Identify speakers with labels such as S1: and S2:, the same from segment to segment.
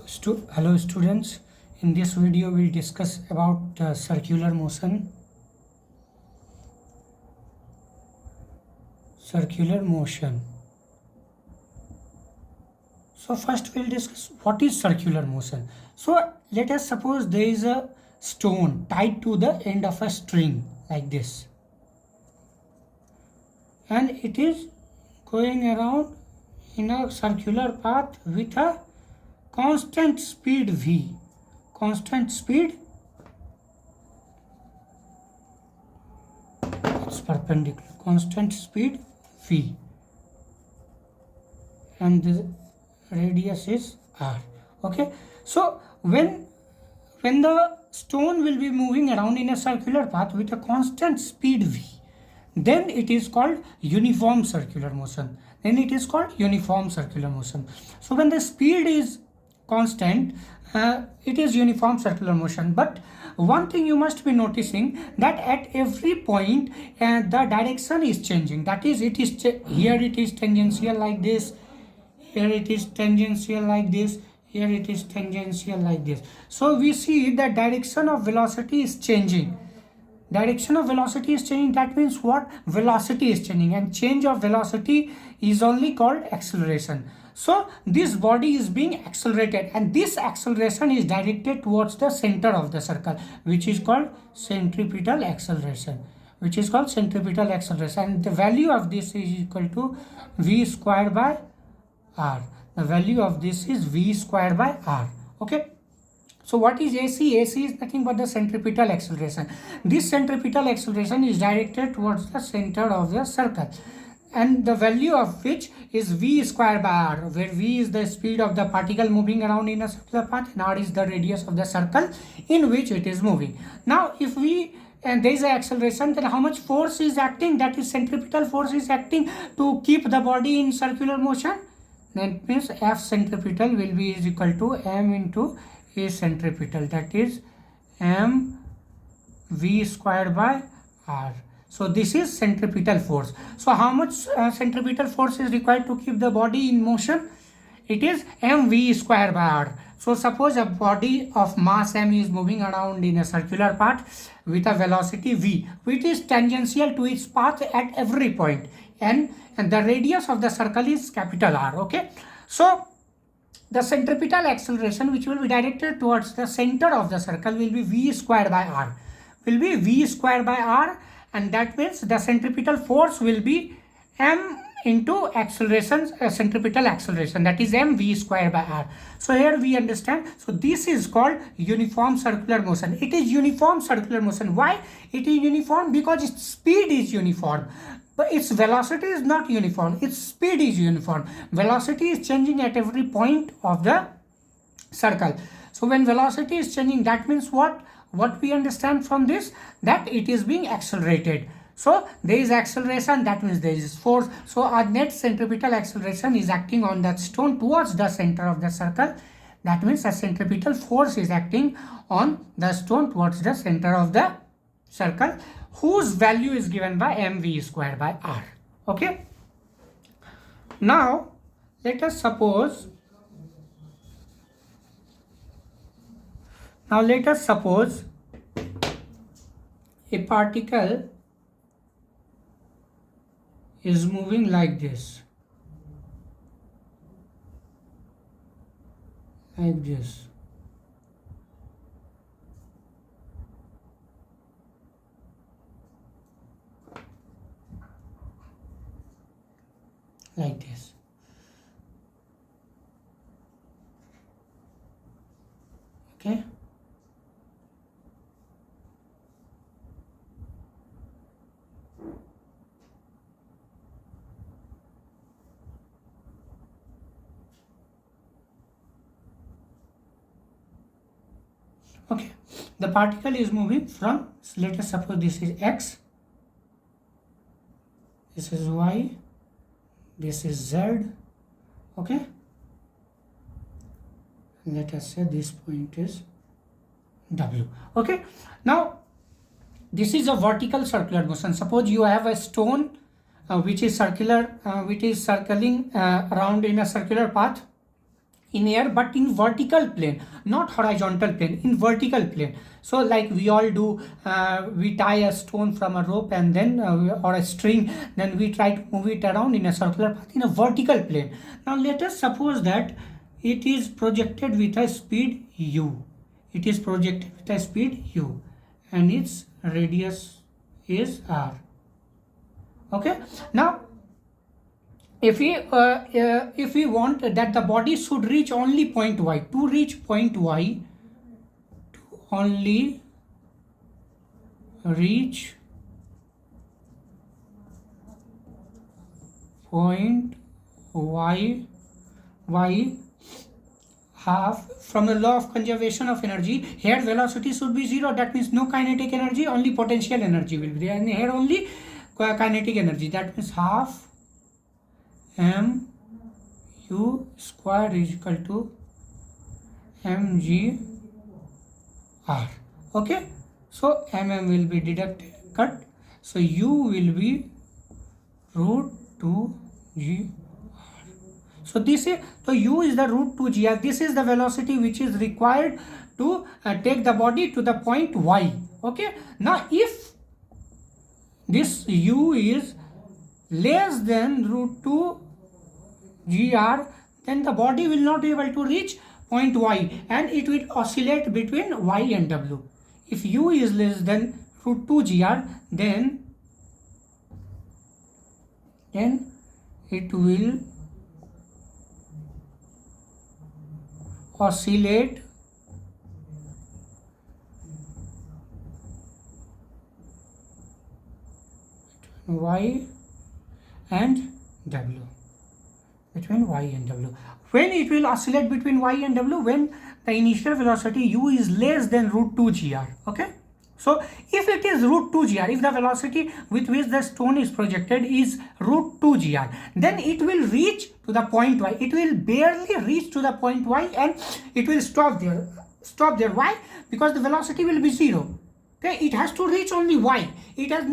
S1: Hello students, in this video we'll discuss about circular motion. So first we'll discuss what is circular motion. So let us suppose there is a stone tied to the end of a string like this, and it is going around in a circular path with a constant speed v. Constant speed, it's perpendicular, constant speed v, and the radius is r. Okay, so when the stone will be moving around in a circular path with a constant speed v, then it is called uniform circular motion. So when the speed is constant, it is uniform circular motion. But one thing you must be noticing, that at every point the direction is changing. That is, here it is tangential like this, here it is tangential like this, here it is tangential like this. So we see the direction of velocity is changing. That means what? Velocity is changing, and change of velocity is only called acceleration. So this body is being accelerated, and this acceleration is directed towards the center of the circle, which is called centripetal acceleration. And the value of this is equal to v squared by r. Okay. So what is AC? AC is nothing but the centripetal acceleration. This centripetal acceleration is directed towards the center of the circle, and the value of which is v squared by r, where v is the speed of the particle moving around in a circular path, and r is the radius of the circle in which it is moving. Now if there is an acceleration, then how much force is acting? That is, centripetal force is acting to keep the body in circular motion. That means F centripetal will be is equal to m into A centripetal, that is m v squared by r. So this is centripetal force. So how much centripetal force is required to keep the body in motion? It is mv squared by r. So suppose a body of mass m is moving around in a circular path with a velocity v, which is tangential to its path at every point, and the radius of the circle is capital R. Okay, so the centripetal acceleration, which will be directed towards the center of the circle, will be v squared by r. And that means the centripetal force will be m into acceleration, centripetal acceleration, that is m v squared by r. So here we understand. So this is called uniform circular motion. It is uniform circular motion. Why it is uniform? Because its speed is uniform, but its velocity is not uniform. Its speed is uniform. Velocity is changing at every point of the circle. So when velocity is changing, that means what we understand from this, that it is being accelerated. So there is acceleration, that means there is force. So our net centripetal acceleration is acting on that stone towards the center of the circle. That means a centripetal force is acting on the stone towards the center of the circle, whose value is given by mv squared by r. Okay. Now let us suppose a particle is moving like this, like this. Like this. Okay. Okay, the particle is moving from, let us suppose this is x, this is y, this is z. Okay, let us say this point is w. Okay, now this is a vertical circular motion. Suppose you have a stone which is circular, which is circling around in a circular path in air, but in vertical plane, not horizontal plane, in vertical plane. So like we all do, we tie a stone from a rope and then or a string, then we try to move it around in a circular path in a vertical plane. Now let us suppose that it is projected with a speed u. It is projected with a speed u and its radius is r. Okay, now if we want that the body should reach only point y, to reach point y, to only reach point y half, from the law of conservation of energy, here velocity should be 0. That means no kinetic energy, only potential energy will be there, and here only kinetic energy. That means half m u square is equal to mg r. Okay, so mm will be deducted, cut, so u will be root 2 g. So this is, so u is the root 2 g r. This is the velocity which is required to take the body to the point y. Okay, now if this u is less than root 2 gr, then the body will not be able to reach point y and it will oscillate between y and w. If u is less than root 2 gr, then it will oscillate between y and w. Between y and w. When it will oscillate between y and w? When the initial velocity u is less than root 2 gr. Okay, so if it is root 2 gr, if the velocity with which the stone is projected is root 2 gr, then it will reach to the point y. It will barely reach to the point y and it will stop there. Why? Because the velocity will be 0. Okay, it has to reach only y. It does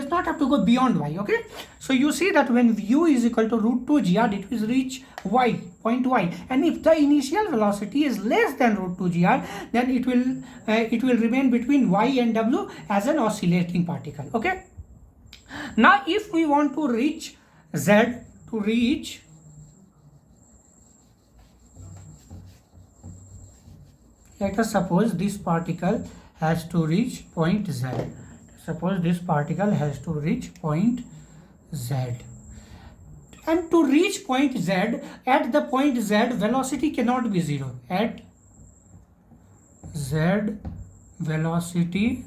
S1: not have to go beyond y. Okay, so you see that when u is equal to root 2 gr, it will reach y, point y, and if the initial velocity is less than root 2 gr, then it will remain between y and w as an oscillating particle. Okay, now if we want to reach z, let us suppose this particle has to reach point z. Suppose this particle has to reach point z. And to reach point z, at the point z, velocity cannot be 0. At z, velocity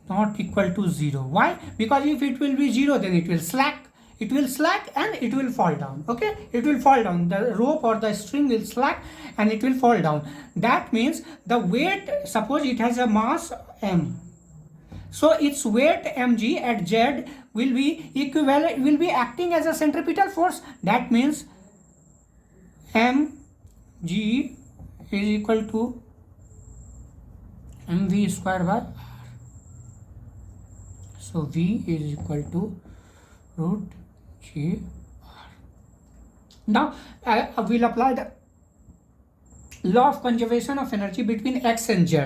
S1: not equal to 0. Why? Because if it will be 0, then it will slack. It will slack and it will fall down. Okay, it will fall down. The rope or the string will slack and it will fall down. That means the weight, suppose it has a mass m, so its weight mg at z will be equivalent, will be acting as a centripetal force. That means mg is equal to mv square by r. So v is equal to root g r. Now we'll apply the law of conservation of energy between x and z.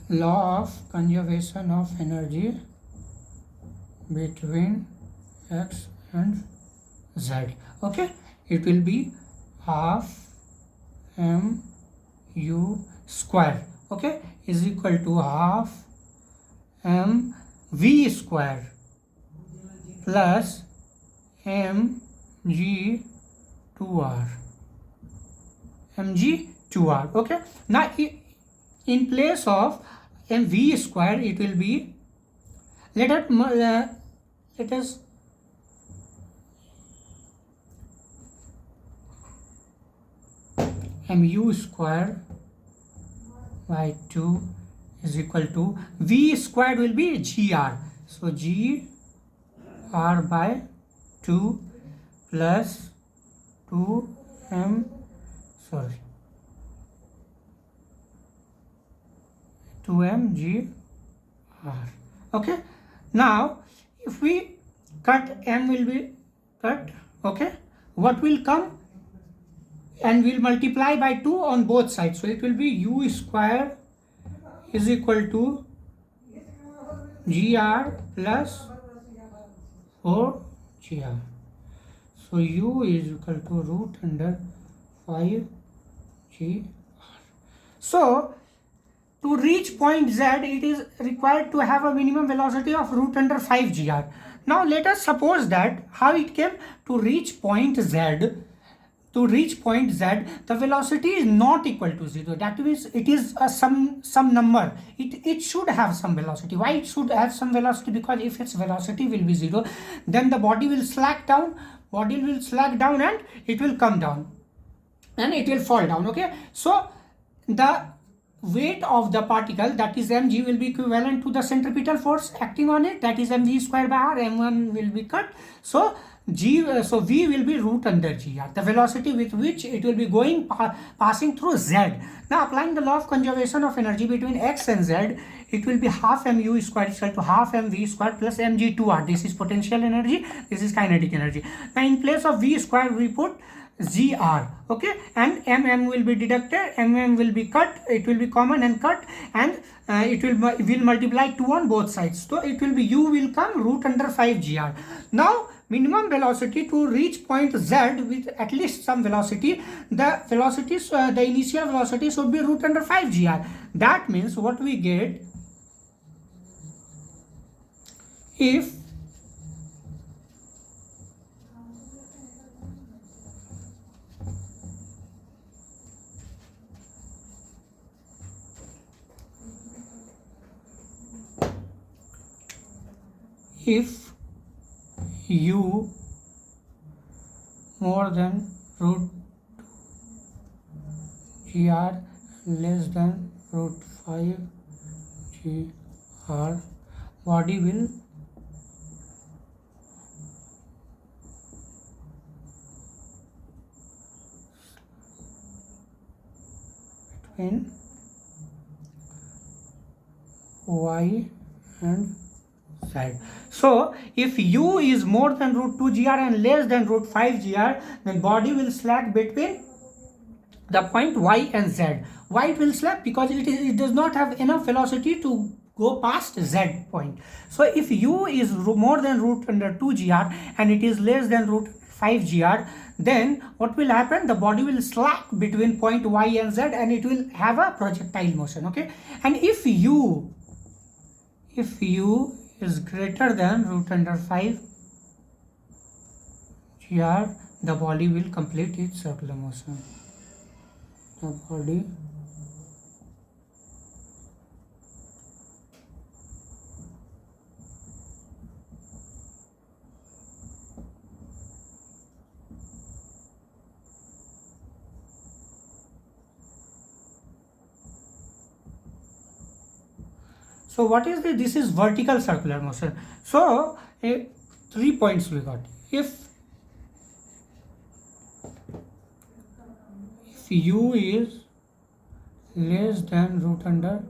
S1: Law of conservation of energy between x and z. Okay, it will be half m u square, okay, is equal to half m v square plus m g 2r, mg 2r. Okay, now in place of mv square it will be, let us mu square by 2 is equal to v squared will be gr, so gr by 2 plus 2m 2mgr. Okay, now if we cut, m will be cut. Okay, what will come? And we'll multiply by 2 on both sides, so it will be u square is equal to gr plus 4gr. So u is equal to root under 5gr. So to reach point z, it is required to have a minimum velocity of root under 5gr. Now let us suppose that how it came to reach point z. To reach point z, the velocity is not equal to 0. That means it is some number. It should have some velocity. Why it should have some velocity? Because if its velocity will be 0, then the body will slack down. Body will slack down and it will come down and it will fall down. Okay, so the weight of the particle, that is mg, will be equivalent to the centripetal force acting on it, that is mv square by r. M1 will be cut, so so v will be root under gr, the velocity with which it will be going passing through z. Now applying the law of conservation of energy between x and z, it will be half mu square is equal to half mv square plus mg2r. This is potential energy, this is kinetic energy. Now in place of v square we put gr. Okay, and mm will be deducted, mm will be cut, it will be common and cut, and it will multiply 2 on both sides, so it will be u will come root under 5gr. Now minimum velocity to reach point z with at least some velocity, the velocities, the initial velocity should be root under 5gr. That means what we get, if u more than root gr less than root 5 gr, body will between y and z. So if u is more than root 2gr and less than root 5gr, then body will slack between the point y and z. Why it will slack? Because it does not have enough velocity to go past z point. So if u is more than root under 2gr and it is less than root 5gr, then what will happen? The body will slack between point y and z and it will have a projectile motion. Okay, and if u is greater than root under 5 gr, the body will complete its circular motion. The body So what is this? This is vertical circular motion. So 3 points we got. If u is less than root under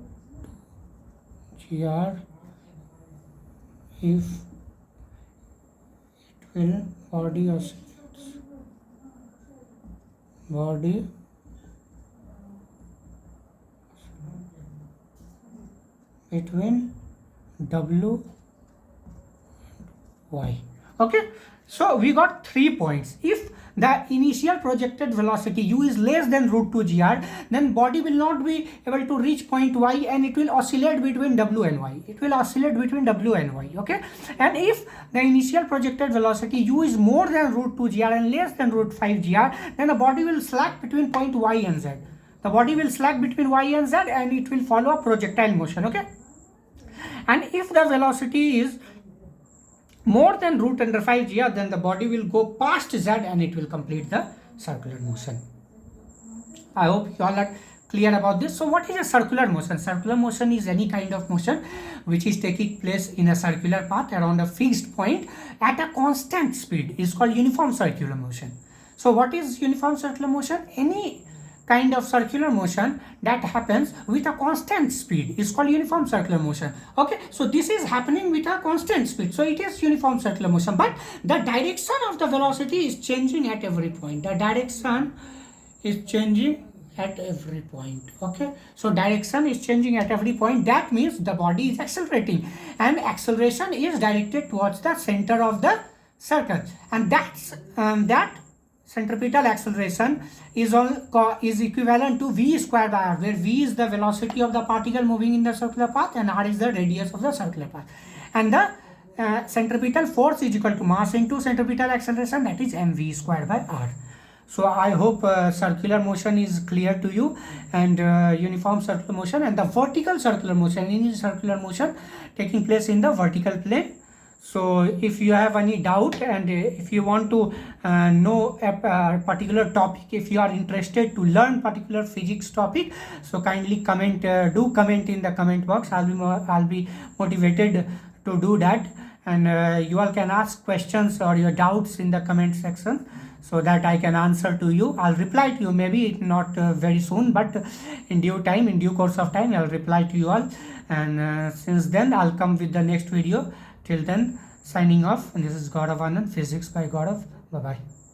S1: gr, if it will body oscillates, body between w and y. Okay, so we got 3 points. If the initial projected velocity u is less than root 2 gr, then body will not be able to reach point y and it will oscillate between w and y. It will oscillate between w and y. Okay, and if the initial projected velocity u is more than root 2 gr and less than root 5 gr, then the body will slack between point y and z. The body will slack between y and z and it will follow a projectile motion. Okay, and if the velocity is more than root under 5 gr, then the body will go past z and it will complete the circular motion. I hope you all are clear about this. So what is a circular motion? Circular motion is any kind of motion which is taking place in a circular path around a fixed point at a constant speed. Is called uniform circular motion. So what is uniform circular motion? Any kind of circular motion that happens with a constant speed is called uniform circular motion. Okay, so this is happening with a constant speed, so it is uniform circular motion, but the direction of the velocity is changing at every point. The direction is changing at every point. Okay, so direction is changing at every point. That means the body is accelerating, and acceleration is directed towards the center of the circle, and that centripetal acceleration is equivalent to v square by r, where v is the velocity of the particle moving in the circular path and r is the radius of the circular path, and the centripetal force is equal to mass into centripetal acceleration, that is mv square by r. So I hope circular motion is clear to you, and uniform circular motion and the vertical circular motion, in circular motion taking place in the vertical plane. So if you have any doubt, and if you want to know a particular topic, if you are interested to learn particular physics topic, so kindly comment, do comment in the comment box. I'll be motivated to do that, and you all can ask questions or your doubts in the comment section, so that I can answer to you. I'll reply to you, maybe not very soon, but in due time, in due course of time, I'll reply to you all. And since then, I'll come with the next video. Till then, signing off. And this is Gaurav Anand, Physics by Gaurav. Bye bye.